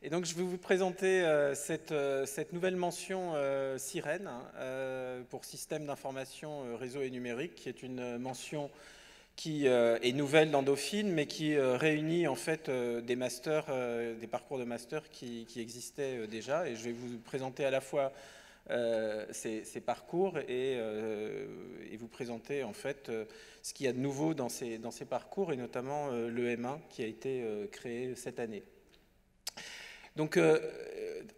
Et donc je vais vous présenter cette nouvelle mention SIREN pour Système d'information réseau et numérique, qui est une mention qui est nouvelle dans Dauphine, mais qui réunit en fait des masters, des parcours de master qui existaient déjà. Et je vais vous présenter à la fois ces parcours et vous présenter en fait ce qu'il y a de nouveau dans ces parcours, et notamment le M1 qui a été créé cette année. Donc,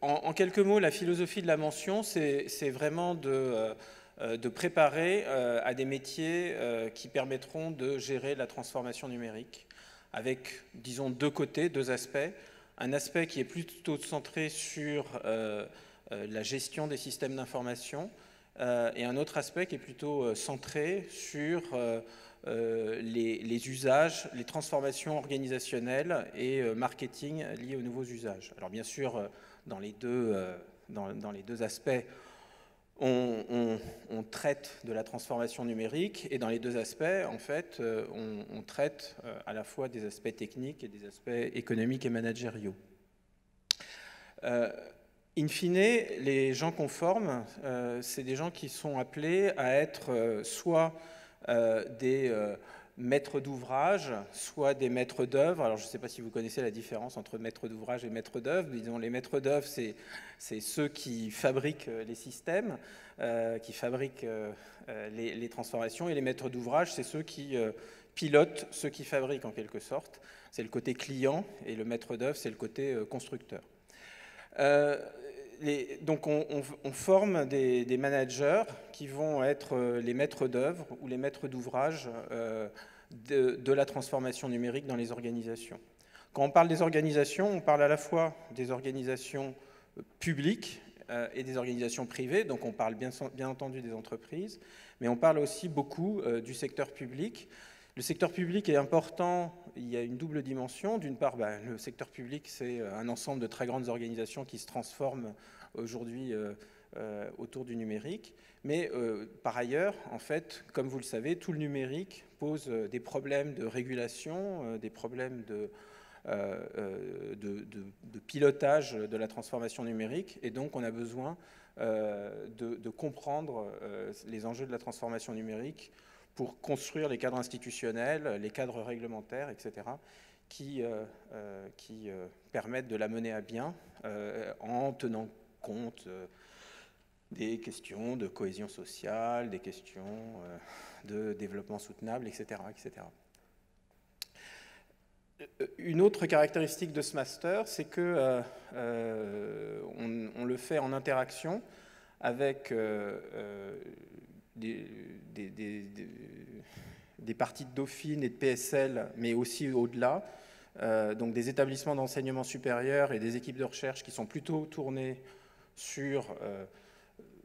en quelques mots, la philosophie de la mention, c'est vraiment de préparer à des métiers qui permettront de gérer la transformation numérique, avec, disons, deux côtés, deux aspects. Un aspect qui est plutôt centré sur la gestion des systèmes d'information, et un autre aspect qui est plutôt centré sur les usages, les transformations organisationnelles et marketing liées aux nouveaux usages. Alors bien sûr, dans les deux aspects, on traite de la transformation numérique, et dans les deux aspects, en fait, on traite à la fois des aspects techniques et des aspects économiques et managériaux. In fine, les gens qu'on forme, c'est des gens qui sont appelés à être soit des maîtres d'ouvrage, soit des maîtres d'œuvre. Alors je ne sais pas si vous connaissez la différence entre maître d'ouvrage et maître d'œuvre. Disons, les maîtres d'œuvre, c'est ceux qui fabriquent les systèmes, qui fabriquent les transformations, et les maîtres d'ouvrage, c'est ceux qui pilotent, ceux qui fabriquent en quelque sorte. C'est le côté client, et le maître d'œuvre, c'est le côté constructeur. Donc on forme des managers qui vont être les maîtres d'œuvre ou les maîtres d'ouvrage de la transformation numérique dans les organisations. Quand on parle des organisations, on parle à la fois des organisations publiques et des organisations privées, donc on parle bien entendu des entreprises, mais on parle aussi beaucoup du secteur public. Le secteur public est important, il y a une double dimension. D'une part, le secteur public, c'est un ensemble de très grandes organisations qui se transforment aujourd'hui autour du numérique. Mais par ailleurs, en fait, comme vous le savez, tout le numérique pose des problèmes de régulation, des problèmes de pilotage de la transformation numérique. Et donc, on a besoin de comprendre les enjeux de la transformation numérique pour construire les cadres institutionnels, les cadres réglementaires, etc., qui permettent de la mener à bien en tenant compte des questions de cohésion sociale, des questions de développement soutenable, etc., etc. Une autre caractéristique de ce master, c'est que on le fait en interaction avec des parties de Dauphine et de PSL, mais aussi au-delà, donc des établissements d'enseignement supérieur et des équipes de recherche qui sont plutôt tournées sur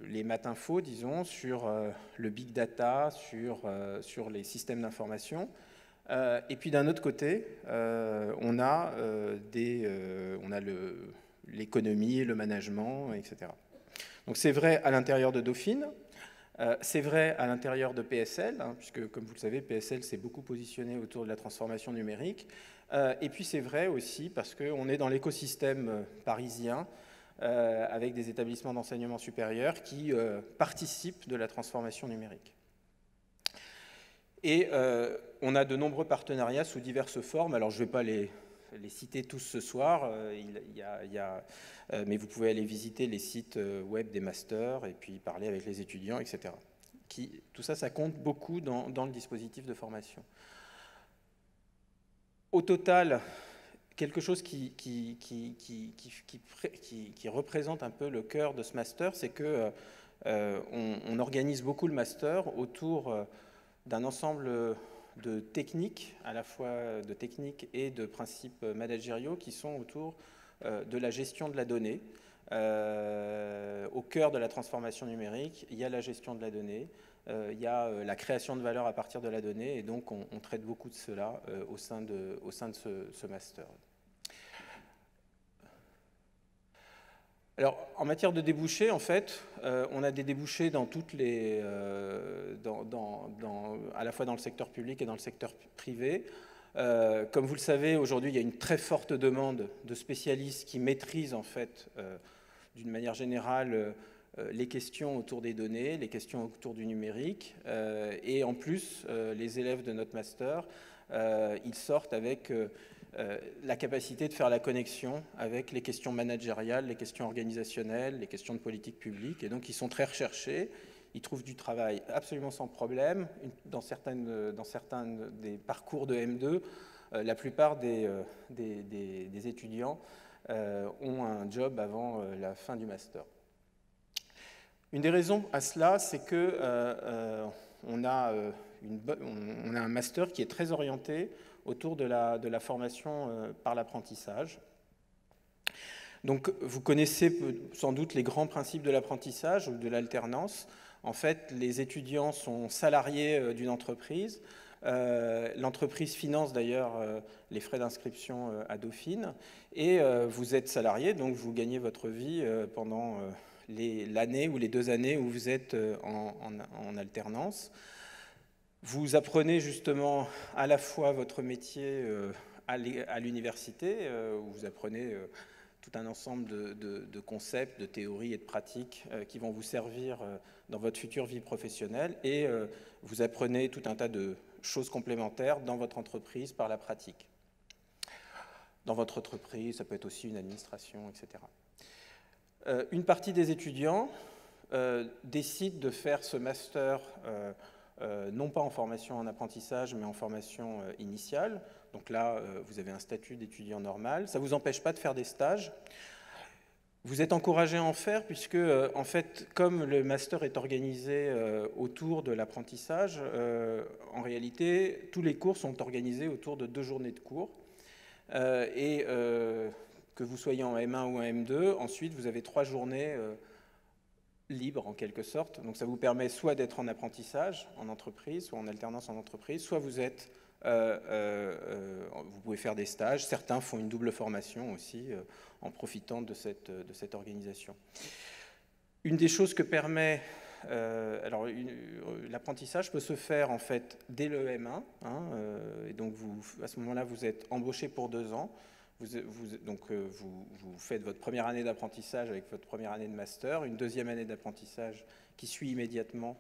les maths info, disons, sur le big data, sur les systèmes d'information. Et puis d'un autre côté, on a l'économie, le management, etc. Donc c'est vrai à l'intérieur de Dauphine. C'est vrai à l'intérieur de PSL, puisque, comme vous le savez, PSL s'est beaucoup positionné autour de la transformation numérique. Et puis c'est vrai aussi parce qu'on est dans l'écosystème parisien, avec des établissements d'enseignement supérieur qui participent de la transformation numérique. Et on a de nombreux partenariats sous diverses formes. Alors je ne vais pas les citer tous ce soir, mais vous pouvez aller visiter les sites web des masters et puis parler avec les étudiants, etc. Tout ça, ça compte beaucoup dans le dispositif de formation. Au total, quelque chose qui représente un peu le cœur de ce master, c'est que on organise beaucoup le master autour d'un ensemble de techniques, à la fois de techniques et de principes managériaux qui sont autour de la gestion de la donnée. Au cœur de la transformation numérique, il y a la gestion de la donnée, il y a la création de valeur à partir de la donnée, et donc on traite beaucoup de cela au sein de ce master. Alors, en matière de débouchés, en fait, on a des débouchés dans toutes à la fois dans le secteur public et dans le secteur privé. Comme vous le savez, aujourd'hui, il y a une très forte demande de spécialistes qui maîtrisent, en fait, d'une manière générale, les questions autour des données, les questions autour du numérique. Et en plus, les élèves de notre master, ils sortent avec la capacité de faire la connexion avec les questions managériales, les questions organisationnelles, les questions de politique publique. Et donc, ils sont très recherchés. Ils trouvent du travail absolument sans problème. Dans certains des parcours de M2, la plupart des étudiants ont un job avant la fin du master. Une des raisons à cela, c'est qu'on a un master qui est très orienté autour de la formation par l'apprentissage. Donc, vous connaissez sans doute les grands principes de l'apprentissage ou de l'alternance. En fait, les étudiants sont salariés d'une entreprise. L'entreprise finance d'ailleurs les frais d'inscription à Dauphine. Et vous êtes salarié, donc vous gagnez votre vie pendant l'année ou les 2 années où vous êtes en alternance. Vous apprenez justement à la fois votre métier à l'université, où vous apprenez tout un ensemble de concepts, de théories et de pratiques qui vont vous servir dans votre future vie professionnelle, et vous apprenez tout un tas de choses complémentaires dans votre entreprise par la pratique. Dans votre entreprise, ça peut être aussi une administration, etc. Une partie des étudiants décide de faire ce master non pas en formation en apprentissage, mais en formation initiale. Donc là, vous avez un statut d'étudiant normal. Ça ne vous empêche pas de faire des stages. Vous êtes encouragé à en faire puisque, en fait, comme le master est organisé autour de l'apprentissage, en réalité, tous les cours sont organisés autour de 2 journées de cours. Que vous soyez en M1 ou en M2, ensuite, vous avez 3 journées libre en quelque sorte. Donc ça vous permet soit d'être en apprentissage en entreprise, soit en alternance en entreprise, soit vous êtes, vous pouvez faire des stages. Certains font une double formation aussi en profitant de cette organisation. Une des choses que permet, l'apprentissage peut se faire en fait dès le M1, et donc à ce moment-là vous êtes embauché pour 2 ans. Vous faites votre première année d'apprentissage avec votre première année de master, une deuxième année d'apprentissage qui suit immédiatement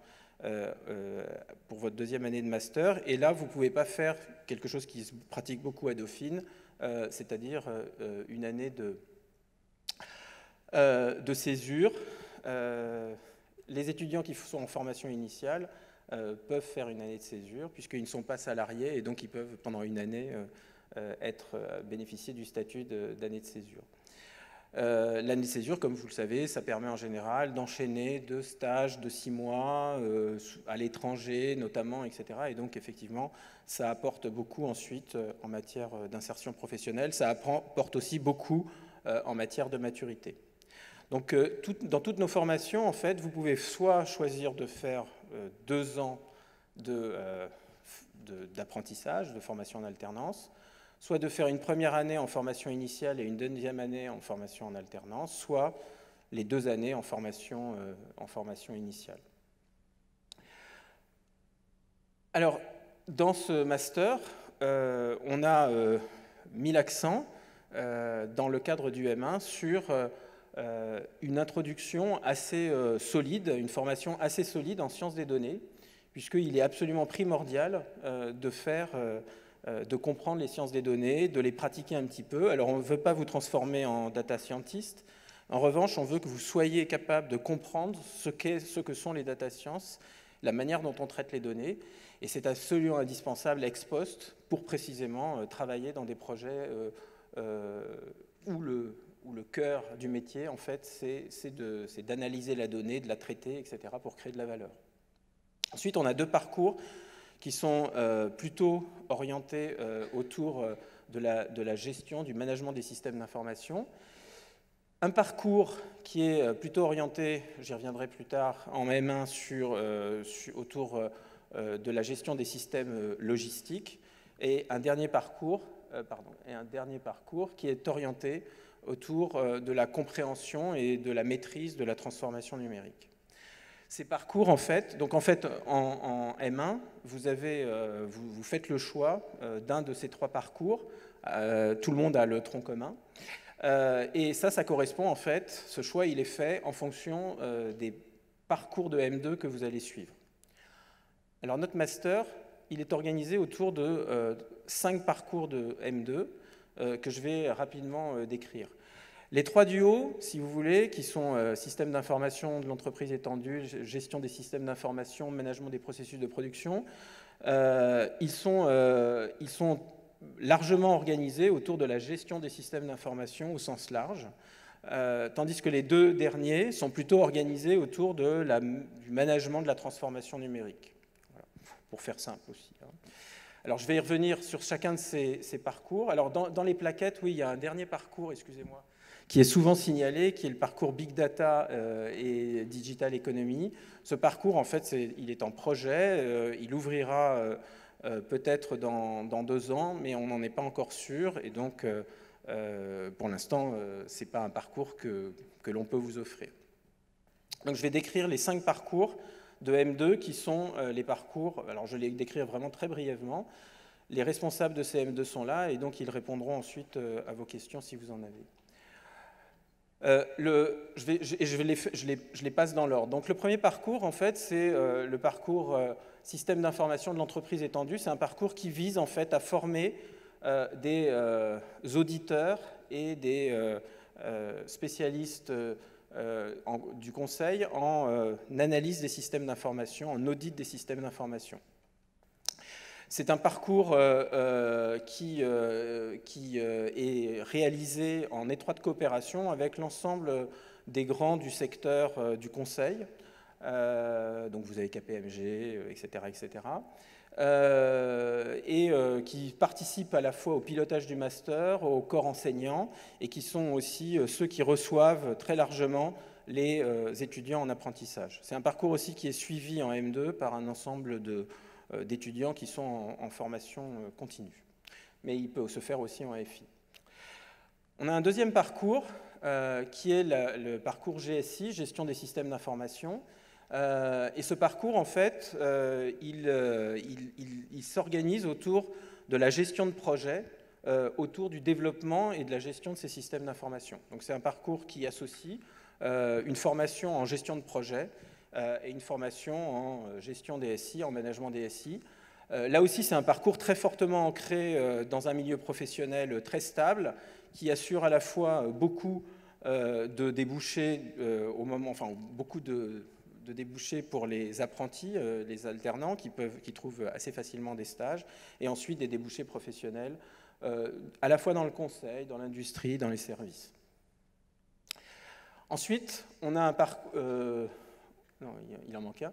pour votre deuxième année de master. Et là, vous ne pouvez pas faire quelque chose qui se pratique beaucoup à Dauphine, c'est-à-dire une année de césure. Les étudiants qui sont en formation initiale peuvent faire une année de césure, puisqu'ils ne sont pas salariés, et donc ils peuvent, pendant une année, bénéficier du statut d'année de césure. L'année de césure, comme vous le savez, ça permet en général d'enchaîner 2 stages de 6 mois à l'étranger notamment, etc. Et donc effectivement, ça apporte beaucoup ensuite en matière d'insertion professionnelle. Ça apporte aussi beaucoup en matière de maturité. Donc dans toutes nos formations, en fait, vous pouvez soit choisir de faire 2 ans d'apprentissage, de formation en alternance, soit de faire une première année en formation initiale et une deuxième année en formation en alternance, soit les 2 années en formation initiale. Alors, dans ce master, on a mis l'accent, dans le cadre du M1, sur une introduction assez solide, une formation assez solide en sciences des données, puisqu'il est absolument primordial de comprendre les sciences des données, de les pratiquer un petit peu. Alors, on ne veut pas vous transformer en data scientist. En revanche, on veut que vous soyez capable de comprendre ce que sont les data sciences, la manière dont on traite les données. Et c'est absolument indispensable ex post pour précisément travailler dans des projets où le cœur du métier, en fait, c'est d'analyser la donnée, de la traiter, etc., pour créer de la valeur. Ensuite, on a 2 parcours qui sont plutôt orientés autour de la gestion, du management des systèmes d'information. Un parcours qui est plutôt orienté, j'y reviendrai plus tard, en M1 autour de la gestion des systèmes logistiques, et un dernier parcours qui est orienté autour de la compréhension et de la maîtrise de la transformation numérique. Ces parcours, en fait, en M1, vous faites le choix d'un de ces 3 parcours. Tout le monde a le tronc commun. Et ça correspond, en fait, ce choix, il est fait en fonction des parcours de M2 que vous allez suivre. Alors, notre master, il est organisé autour de 5 parcours de M2 que je vais rapidement décrire. Les 3 du haut, si vous voulez, qui sont système d'information de l'entreprise étendue, gestion des systèmes d'information, management des processus de production, ils sont largement organisés autour de la gestion des systèmes d'information au sens large, tandis que les 2 derniers sont plutôt organisés autour du management de la transformation numérique. Voilà, pour faire simple aussi. Alors, je vais y revenir sur chacun de ces parcours. Alors, dans les plaquettes, oui, il y a un dernier parcours, excusez-moi, qui est souvent signalé, qui est le parcours Big Data et Digital Economy. Ce parcours, en fait, il est en projet, il ouvrira peut-être dans 2 ans, mais on n'en est pas encore sûr, et donc, pour l'instant, ce n'est pas un parcours que l'on peut vous offrir. Donc, je vais décrire les 5 parcours de M2 qui sont les parcours, alors je vais les décrire vraiment très brièvement. Les responsables de ces M2 sont là, et donc ils répondront ensuite à vos questions si vous en avez. Je les passe dans l'ordre. Donc le premier parcours, en fait, c'est le parcours système d'information de l'entreprise étendue. C'est un parcours qui vise en fait à former des auditeurs et des spécialistes du conseil en analyse des systèmes d'information, en audit des systèmes d'information. C'est un parcours qui est réalisé en étroite coopération avec l'ensemble des grands du secteur du conseil. Donc vous avez KPMG, etc., et qui participent à la fois au pilotage du master, au corps enseignant, et qui sont aussi ceux qui reçoivent très largement les étudiants en apprentissage. C'est un parcours aussi qui est suivi en M2 par un ensemble d'étudiants qui sont en formation continue. Mais il peut se faire aussi en FI. On a un deuxième parcours qui est le parcours GSI, gestion des systèmes d'information. Et ce parcours, en fait, il s'organise autour de la gestion de projet, autour du développement et de la gestion de ces systèmes d'information. Donc c'est un parcours qui associe une formation en gestion de projet et une formation en gestion des SI, en management des SI. Là aussi, c'est un parcours très fortement ancré dans un milieu professionnel très stable, qui assure à la fois beaucoup de débouchés beaucoup de débouchés pour les apprentis, les alternants, qui trouvent assez facilement des stages, et ensuite des débouchés professionnels, à la fois dans le conseil, dans l'industrie, dans les services. Ensuite, on a un parcours... non, il en manque un.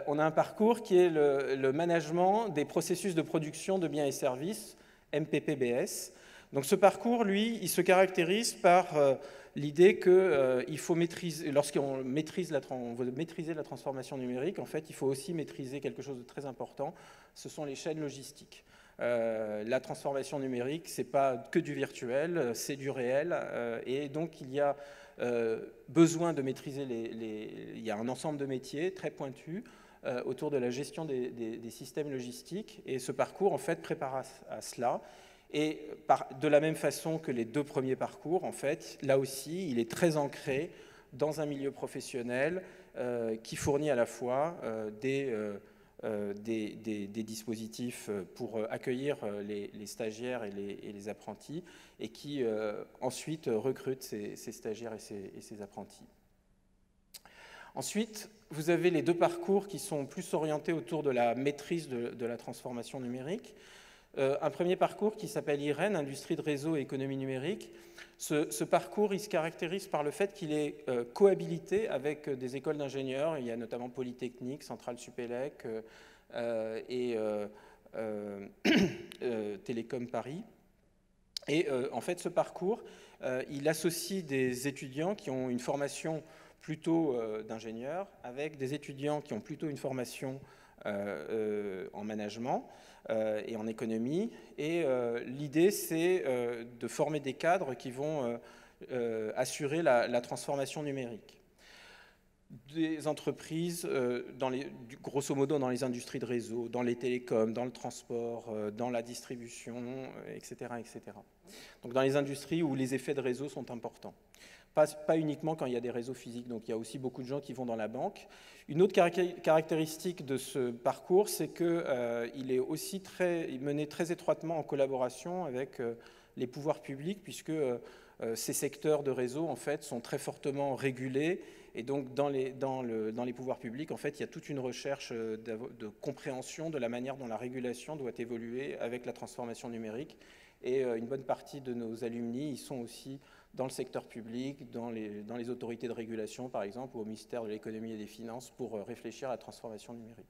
On a un parcours qui est le management des processus de production de biens et services, MPPBS. Donc ce parcours, lui, il se caractérise par l'idée qu'il faut maîtriser, lorsqu'on veut maîtriser la transformation numérique, en fait, il faut aussi maîtriser quelque chose de très important, ce sont les chaînes logistiques. La transformation numérique, ce n'est pas que du virtuel, c'est du réel, et donc il y a besoin de maîtriser il y a un ensemble de métiers très pointus autour de la gestion des systèmes logistiques, et ce parcours, en fait, prépare à cela. Et de la même façon que les 2 premiers parcours, en fait, là aussi, il est très ancré dans un milieu professionnel qui fournit à la fois des dispositifs pour accueillir les stagiaires et les apprentis, et qui ensuite recrute ces stagiaires et ces apprentis. Ensuite, vous avez les 2 parcours qui sont plus orientés autour de la maîtrise de la transformation numérique. Un premier parcours qui s'appelle IREN, Industrie de réseau et économie numérique. Ce parcours, il se caractérise par le fait qu'il est cohabilité avec des écoles d'ingénieurs. Il y a notamment Polytechnique, Centrale Supélec et Télécom Paris. Et en fait, ce parcours, il associe des étudiants qui ont une formation plutôt d'ingénieurs avec des étudiants qui ont plutôt une formation en management et en économie. Et l'idée, c'est de former des cadres qui vont assurer la transformation numérique. des entreprises, grosso modo dans les industries de réseau, dans les télécoms, dans le transport, dans la distribution, etc., etc. Donc dans les industries où les effets de réseau sont importants. Pas uniquement quand il y a des réseaux physiques, donc il y a aussi beaucoup de gens qui vont dans la banque. Une autre caractéristique de ce parcours, c'est qu'il est aussi mené très étroitement en collaboration avec les pouvoirs publics, puisque ces secteurs de réseau, en fait, sont très fortement régulés. Et donc, dans les pouvoirs publics, en fait, il y a toute une recherche de compréhension de la manière dont la régulation doit évoluer avec la transformation numérique. Et une bonne partie de nos alumni, ils sont aussi dans le secteur public, dans les autorités de régulation, par exemple, ou au ministère de l'économie et des finances, pour réfléchir à la transformation numérique.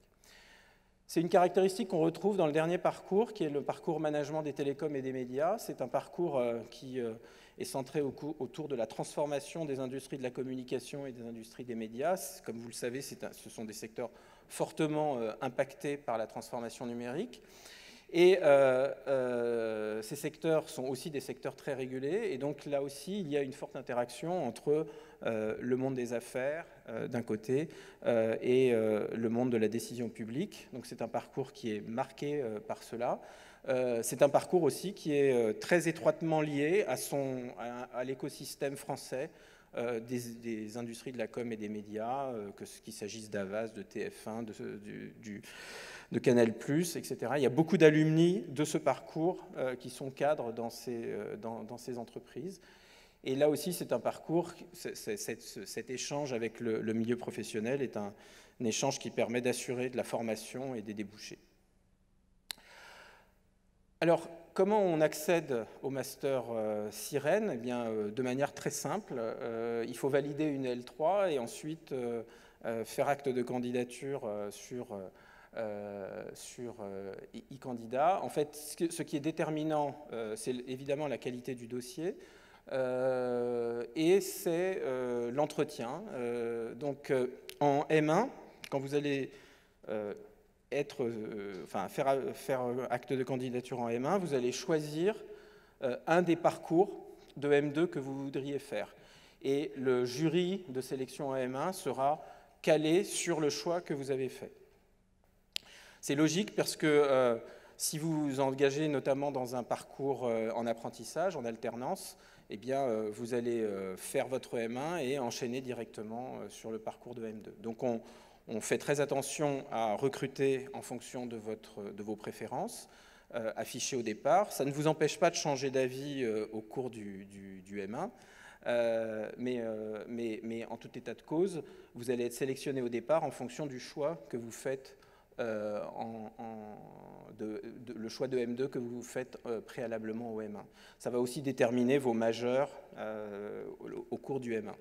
C'est une caractéristique qu'on retrouve dans le dernier parcours, qui est le parcours management des télécoms et des médias. C'est un parcours qui est centré autour de la transformation des industries de la communication et des industries des médias. Comme vous le savez, ce sont des secteurs fortement impactés par la transformation numérique. Et ces secteurs sont aussi des secteurs très régulés. Et donc là aussi, il y a une forte interaction entre le monde des affaires, d'un côté, et le monde de la décision publique. Donc c'est un parcours qui est marqué par cela. C'est un parcours aussi qui est très étroitement lié à l'écosystème français des industries de la com et des médias, qu'il s'agisse d'Havas, de TF1, de Canal+, etc. Il y a beaucoup d'alumni de ce parcours qui sont cadres dans ces entreprises. Et là aussi, c'est un parcours, cet échange avec le milieu professionnel est un échange qui permet d'assurer de la formation et des débouchés. Alors, comment on accède au master Sirène? Eh bien, de manière très simple. Il faut valider une L3 et ensuite faire acte de candidature sur e-candidat. En fait, ce qui est déterminant, c'est évidemment la qualité du dossier et c'est l'entretien. Donc, en M1, quand vous allez faire acte de candidature en M1, vous allez choisir un des parcours de M2 que vous voudriez faire. Et le jury de sélection en M1 sera calé sur le choix que vous avez fait. C'est logique parce que si vous vous engagez notamment dans un parcours en apprentissage, en alternance, eh bien, vous allez faire votre M1 et enchaîner directement sur le parcours de M2. Donc on fait très attention à recruter en fonction de vos préférences, affichées au départ. Ça ne vous empêche pas de changer d'avis au cours du M1, mais en tout état de cause, vous allez être sélectionné au départ en fonction du choix que vous faites, le choix de M2 que vous faites préalablement au M1. Ça va aussi déterminer vos majeurs au cours du M1.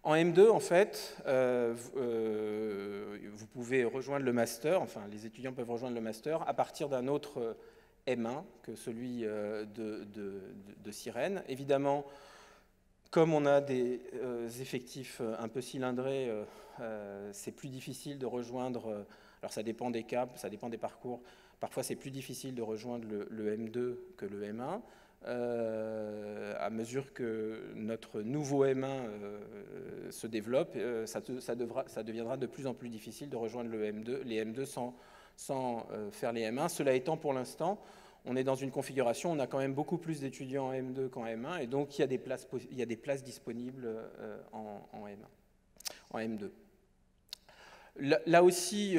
En M2, en fait, vous pouvez rejoindre le master, enfin les étudiants peuvent rejoindre le master à partir d'un autre M1 que celui de Sirène. Évidemment, comme on a des effectifs un peu cylindrés, c'est plus difficile de rejoindre, alors ça dépend des cas, ça dépend des parcours, parfois c'est plus difficile de rejoindre le M2 que le M1. À mesure que notre nouveau M1 se développe, ça deviendra de plus en plus difficile de rejoindre les M2 sans faire les M1. Cela étant, pour l'instant, on est dans une configuration, on a quand même beaucoup plus d'étudiants en M2 qu'en M1, et donc il y a des places disponibles en M2. Là aussi,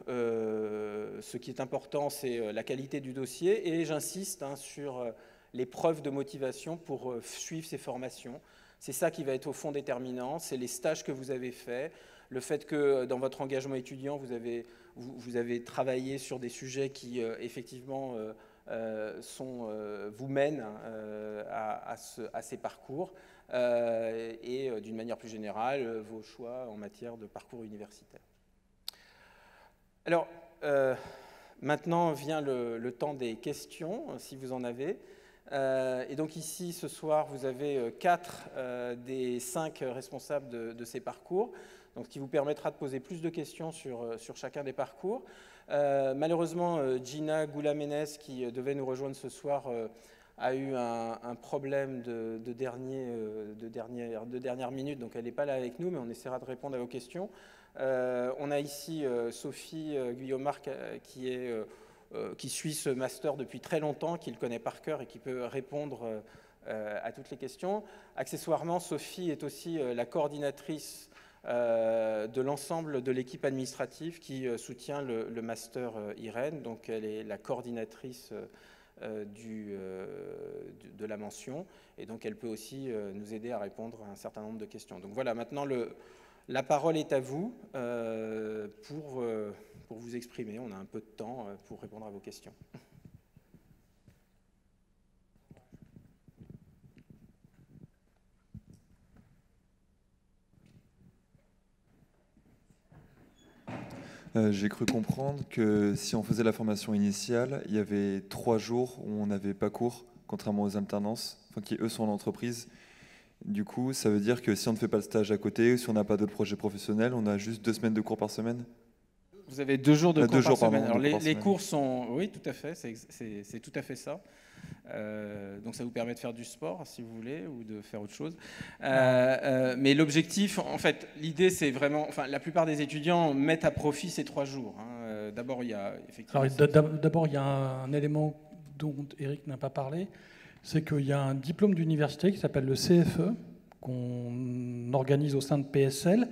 ce qui est important, c'est la qualité du dossier, et j'insiste sur les preuves de motivation pour suivre ces formations. C'est ça qui va être au fond déterminant, c'est les stages que vous avez faits, le fait que dans votre engagement étudiant, vous avez travaillé sur des sujets qui, effectivement, vous mènent à ces parcours, et d'une manière plus générale, vos choix en matière de parcours universitaire. Alors, maintenant vient le temps des questions, si vous en avez. Et donc ici, ce soir, vous avez 4 des 5 responsables de ces parcours, donc ce qui vous permettra de poser plus de questions sur chacun des parcours. Malheureusement, Gina Goulamenes, qui devait nous rejoindre ce soir, a eu un problème de dernière minute, donc elle n'est pas là avec nous, mais on essaiera de répondre à vos questions. On a ici Sophie Guillaume-Marc qui suit ce master depuis très longtemps, qui le connaît par cœur et qui peut répondre à toutes les questions. Accessoirement, Sophie est aussi la coordinatrice de l'ensemble de l'équipe administrative qui soutient le master IREN, donc elle est la coordinatrice de la mention, et donc elle peut aussi nous aider à répondre à un certain nombre de questions. Donc voilà, maintenant la parole est à vous pour vous exprimer. On a un peu de temps pour répondre à vos questions. J'ai cru comprendre que si on faisait la formation initiale, il y avait 3 jours où on n'avait pas cours, contrairement aux alternances, enfin, qui eux sont en entreprise. Du coup, ça veut dire que si on ne fait pas le stage à côté, ou si on n'a pas d'autres projets professionnels, on a juste 2 semaines de cours par semaine? Vous avez 2 jours de cours par semaine. Alors les cours sont... Oui, tout à fait, c'est tout à fait ça. Donc ça vous permet de faire du sport si vous voulez ou de faire autre chose. Mais l'objectif, en fait, l'idée c'est vraiment, enfin la plupart des étudiants mettent à profit ces 3 jours. D'abord il y a effectivement. D'abord il y a un élément dont Eric n'a pas parlé, c'est qu'il y a un diplôme d'université qui s'appelle le CFE qu'on organise au sein de PSL,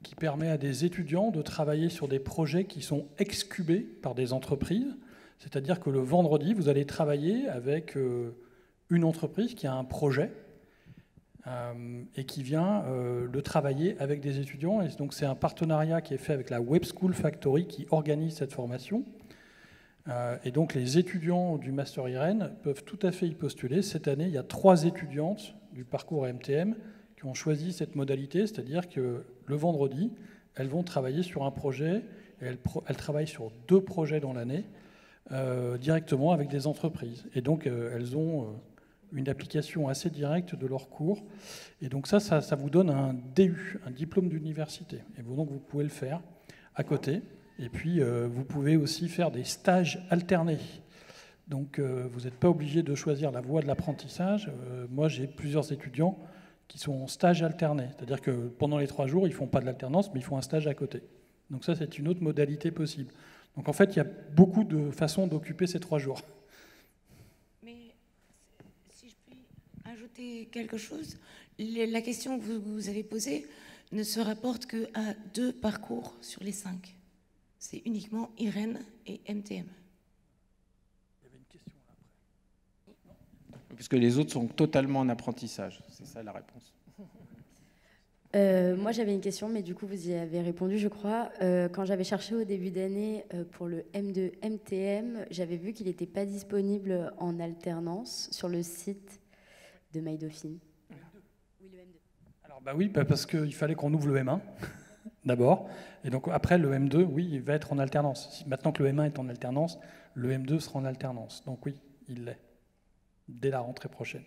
qui permet à des étudiants de travailler sur des projets qui sont excubés par des entreprises. C'est-à-dire que le vendredi, vous allez travailler avec une entreprise qui a un projet et qui vient le travailler avec des étudiants. Et donc c'est un partenariat qui est fait avec la Web School Factory qui organise cette formation. Et donc les étudiants du Master IREN peuvent tout à fait y postuler. Cette année, il y a 3 étudiantes du parcours MTM qui ont choisi cette modalité, c'est-à-dire que le vendredi, elles vont travailler sur un projet, et elles travaillent sur 2 projets dans l'année, directement avec des entreprises. Et donc, elles ont une application assez directe de leur cours. Et donc ça vous donne un DU, un diplôme d'université. Et donc, vous pouvez le faire à côté. Et puis, vous pouvez aussi faire des stages alternés. Donc, vous n'êtes pas obligé de choisir la voie de l'apprentissage. Moi, j'ai plusieurs étudiants qui sont en stage alterné. C'est-à-dire que pendant les 3 jours, ils ne font pas de l'alternance, mais ils font un stage à côté. Donc ça, c'est une autre modalité possible. Donc en fait, il y a beaucoup de façons d'occuper ces 3 jours. Mais si je puis ajouter quelque chose, la question que vous avez posée ne se rapporte qu'à 2 parcours sur les 5. C'est uniquement IREN et MTM. Il y avait une question là après. Puisque les autres sont totalement en apprentissage. C'est ça la réponse. Moi, j'avais une question, mais du coup, vous y avez répondu, je crois. Quand j'avais cherché au début d'année pour le M2 MTM, j'avais vu qu'il n'était pas disponible en alternance sur le site de MyDauphine. Oui, le M2. Alors, oui, parce qu'il fallait qu'on ouvre le M1, d'abord. Et donc, après, le M2, oui, il va être en alternance. Maintenant que le M1 est en alternance, le M2 sera en alternance. Donc, oui, il l'est, dès la rentrée prochaine.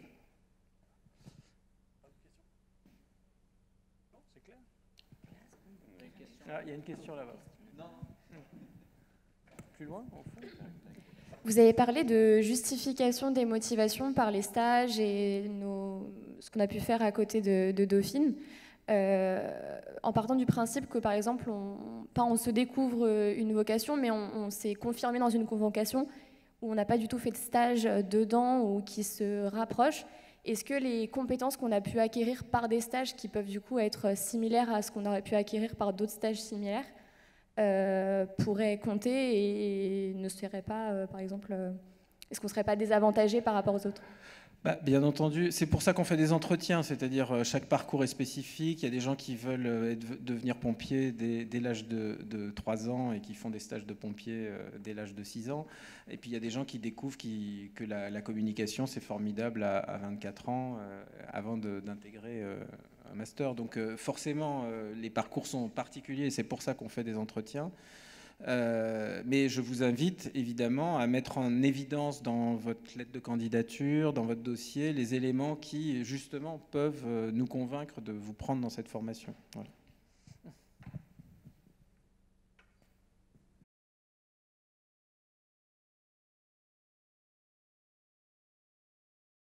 Ah, il y a une question là-bas. Non. Plus loin, au fond. Vous avez parlé de justification des motivations par les stages et ce qu'on a pu faire à côté de Dauphine. En partant du principe que, par exemple, on se découvre une vocation, mais on s'est confirmé dans une convocation où on n'a pas du tout fait de stage dedans ou qui se rapproche. Est-ce que les compétences qu'on a pu acquérir par des stages qui peuvent du coup être similaires à ce qu'on aurait pu acquérir par d'autres stages similaires pourraient compter et ne seraient pas, par exemple, est-ce qu'on ne serait pas désavantagé par rapport aux autres ? Bien entendu, c'est pour ça qu'on fait des entretiens, c'est-à-dire chaque parcours est spécifique. Il y a des gens qui veulent devenir pompiers dès l'âge de 3 ans et qui font des stages de pompiers dès l'âge de 6 ans. Et puis il y a des gens qui découvrent que la communication, c'est formidable à 24 ans avant d'intégrer un master. Donc forcément, les parcours sont particuliers et c'est pour ça qu'on fait des entretiens. Mais je vous invite évidemment à mettre en évidence dans votre lettre de candidature, dans votre dossier, les éléments qui justement peuvent nous convaincre de vous prendre dans cette formation. Voilà.